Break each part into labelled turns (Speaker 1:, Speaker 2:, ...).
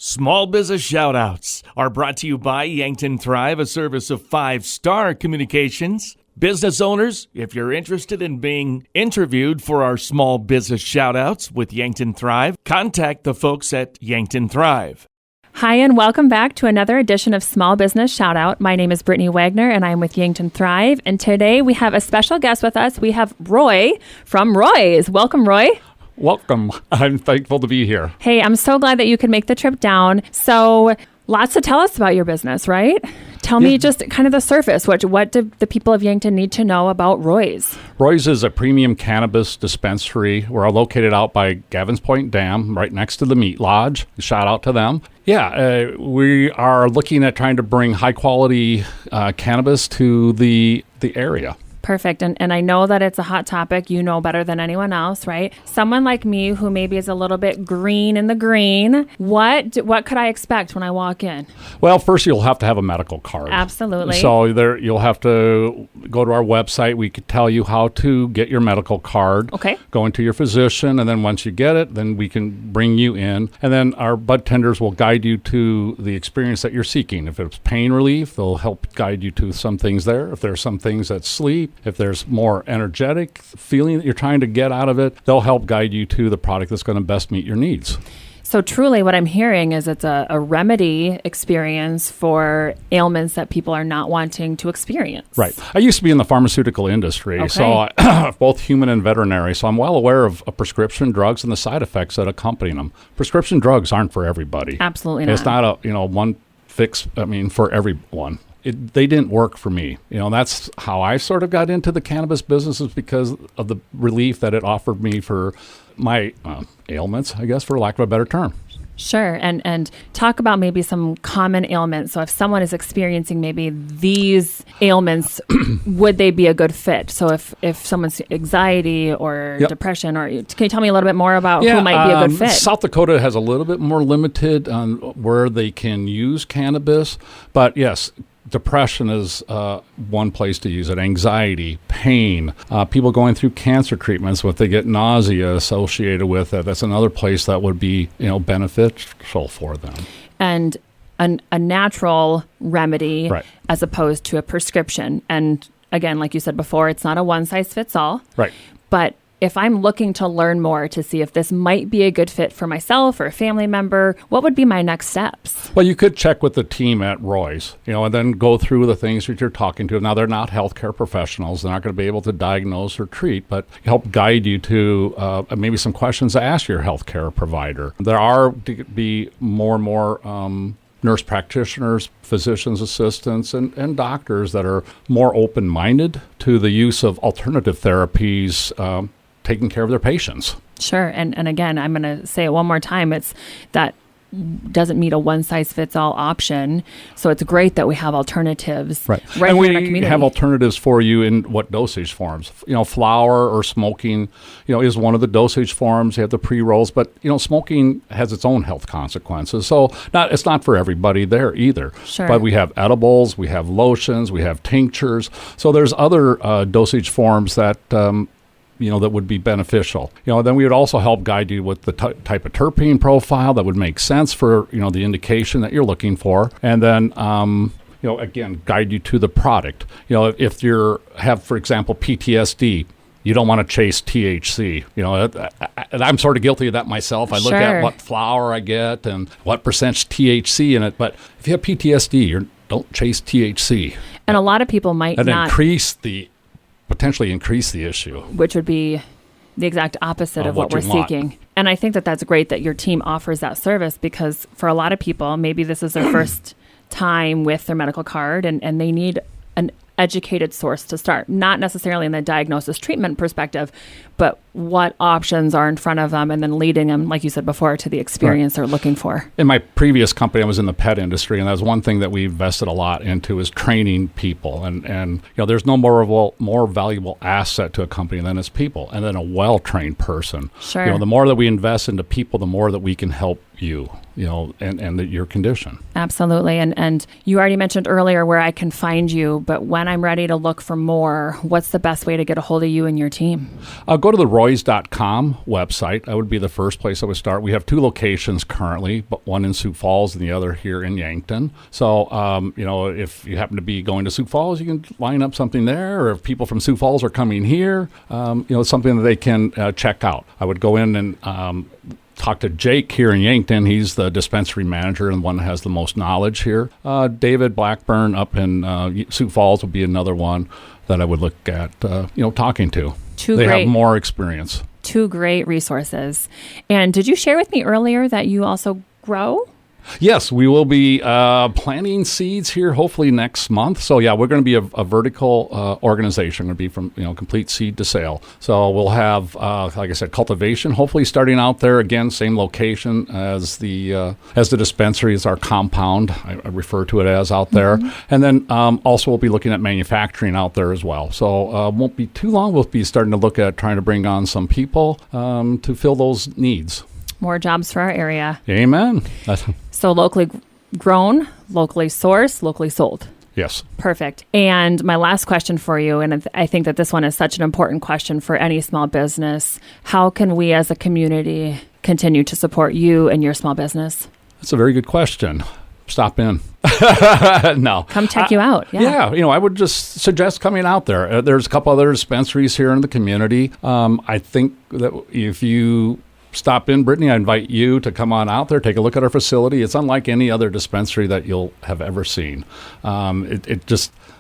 Speaker 1: Small Business Shoutouts are brought to you by Yankton Thrive, a service of 5-Star Communications. Business owners, if you're interested in being interviewed for our Small Business Shoutouts with Yankton Thrive, contact the folks at Yankton Thrive.
Speaker 2: Hi, and welcome back to another edition of Small Business Shoutout. My name is Brittany Wagner, and I'm with Yankton Thrive. And today we have a special guest with us. We have Roy from Roy's. Welcome, Roy.
Speaker 3: Welcome. I'm thankful to be here.
Speaker 2: Hey, I'm so glad that you could make the trip down. So lots to tell us about your business, right? Tell me just kind of the surface. What do the people of Yankton need to know about Roy's?
Speaker 3: Roy's is a premium cannabis dispensary. We're located out by Gavin's Point Dam, right next to the Meat Lodge. Shout out to them. Yeah, we are looking at trying to bring high-quality cannabis to the area.
Speaker 2: Perfect. And I know that it's a hot topic. You know better than anyone else, right? Someone like me who maybe is a little bit green in the green, what could I expect when I walk in?
Speaker 3: Well, first you'll have to have a medical card.
Speaker 2: Absolutely.
Speaker 3: So you'll have to go to our website. We could tell you how to get your medical card.
Speaker 2: Okay.
Speaker 3: Go into your physician, and then once you get it, then we can bring you in. And then our bud tenders will guide you to the experience that you're seeking. If it's pain relief, they'll help guide you to some things there. If there's some things that sleep, if there's more energetic feeling that you're trying to get out of it, they'll help guide you to the product that's going to best meet your needs.
Speaker 2: So truly what I'm hearing is it's a remedy experience for ailments that people are not wanting to experience.
Speaker 3: Right. I used to be in the pharmaceutical industry, so both human and veterinary, so I'm well aware of prescription drugs and the side effects that accompany them. Prescription drugs aren't for everybody.
Speaker 2: Absolutely not.
Speaker 3: It's not one fix, for everyone. They didn't work for me. That's how I sort of got into the cannabis business, is because of the relief that it offered me for my ailments, I guess, for lack of a better term.
Speaker 2: Sure. And talk about maybe some common ailments. So if someone is experiencing maybe these ailments, would they be a good fit? So if someone's anxiety or depression, or can you tell me a little bit more about who might be a good fit?
Speaker 3: South Dakota has a little bit more limited on where they can use cannabis. But yes, depression is one place to use it. Anxiety, pain, people going through cancer treatments, if they get nausea associated with it, that's another place that would be beneficial for them.
Speaker 2: And a natural remedy,
Speaker 3: right,
Speaker 2: as opposed to a prescription. And again, like you said before, it's not a one-size-fits-all.
Speaker 3: Right.
Speaker 2: But if I'm looking to learn more to see if this might be a good fit for myself or a family member, what would be my next steps?
Speaker 3: Well, you could check with the team at Roy's, and then go through the things that you're talking to. Now, they're not healthcare professionals. They're not going to be able to diagnose or treat, but help guide you to maybe some questions to ask your healthcare provider. There are to be more and more nurse practitioners, physician's assistants, and doctors that are more open-minded to the use of alternative therapies, taking care of their patients.
Speaker 2: Sure. And again, I'm going to say it one more time. It's that doesn't meet a one-size-fits-all option. So it's great that we have alternatives
Speaker 3: right
Speaker 2: and
Speaker 3: here in our
Speaker 2: community.
Speaker 3: We have alternatives for you in what dosage forms. Flower or smoking, is one of the dosage forms. You have the pre-rolls, but, smoking has its own health consequences. So it's not for everybody there either.
Speaker 2: Sure.
Speaker 3: But we have edibles, we have lotions, we have tinctures. So there's other dosage forms that that would be beneficial. Then we would also help guide you with the type of terpene profile that would make sense for, the indication that you're looking for. And then, again, guide you to the product. If you have, for example, PTSD, you don't want to chase THC. And I'm sort of guilty of that myself. I look at what flower I get and what percentage THC in it. But if you have PTSD, don't chase THC.
Speaker 2: And a lot of people might not
Speaker 3: potentially increase the issue.
Speaker 2: Which would be the exact opposite of what we're seeking. And I think that that's great that your team offers that service, because for a lot of people, maybe this is their first time with their medical card and they need an educated source to start, not necessarily in the diagnosis treatment perspective, but what options are in front of them, and then leading them, like you said before, to the experience they're looking for.
Speaker 3: In my previous company, I was in the pet industry, and that was one thing that we invested a lot into, is training people. And there's no more valuable asset to a company than its people, and then a well-trained person.
Speaker 2: Sure.
Speaker 3: The more that we invest into people, the more that we can help you, and your condition.
Speaker 2: Absolutely. And you already mentioned earlier where I can find you, but when I'm ready to look for more, what's the best way to get a hold of you and your team?
Speaker 3: Go to the roys.com website. That would be the first place I would start. We have 2 locations currently, but one in Sioux Falls and the other here in Yankton. So, if you happen to be going to Sioux Falls, you can line up something there, or if people from Sioux Falls are coming here, it's something that they can check out. I would go in and talk to Jake here in Yankton. He's the dispensary manager and one that has the most knowledge here. David Blackburn up in Sioux Falls would be another one that I would look at, talking to. They have more experience. 2
Speaker 2: great resources. And did you share with me earlier that you also grow?
Speaker 3: Yes, we will be planting seeds here hopefully next month. So yeah, we're going to be a vertical organization. We're going to be from complete seed to sale. So we'll have, like I said, cultivation. Hopefully starting out there again, same location as the dispensary is our compound. I refer to it as out there, and then also we'll be looking at manufacturing out there as well. So won't be too long. We'll be starting to look at trying to bring on some people to fill those needs.
Speaker 2: More jobs for our area.
Speaker 3: Amen.
Speaker 2: So locally grown, locally sourced, locally sold.
Speaker 3: Yes.
Speaker 2: Perfect. And my last question for you, and I think that this one is such an important question for any small business. How can we as a community continue to support you and your small business?
Speaker 3: That's a very good question. Stop in. No.
Speaker 2: Come check you out.
Speaker 3: Yeah. I would just suggest coming out there. There's a couple other dispensaries here in the community. I think that if you stop in, Brittany, I invite you to come on out there, take a look at our facility. It's unlike any other dispensary that you'll have ever seen.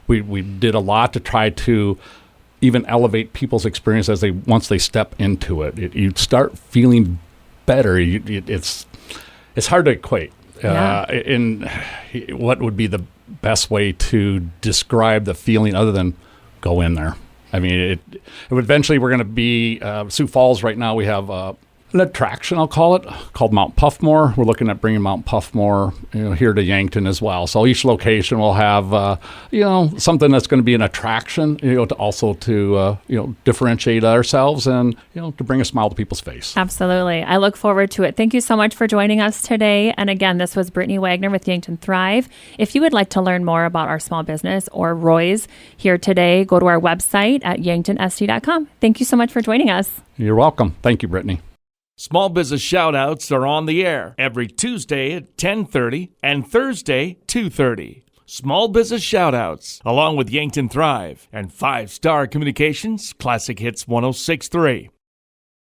Speaker 3: We did a lot to try to even elevate people's experience once they step into it. You start feeling better. It's hard to equate. In what would be the best way to describe the feeling other than go in there? I mean, eventually we're going to be Sioux Falls. Right now we have an attraction, I'll call it, called Mount Puffmore. We're looking at bringing Mount Puffmore here to Yankton as well. So each location will have something that's going to be an attraction, to differentiate ourselves and to bring a smile to people's face.
Speaker 2: Absolutely. I look forward to it. Thank you so much for joining us today. And again, this was Brittany Wagner with Yankton Thrive. If you would like to learn more about our small business or Roy's here today, go to our website at yanktonsd.com. Thank you so much for joining us.
Speaker 3: You're welcome. Thank you, Brittany.
Speaker 1: Small Business Shoutouts are on the air every Tuesday at 10:30 and Thursday 2:30. Small Business Shoutouts, along with Yankton Thrive and 5 Star Communications Classic Hits 106.3.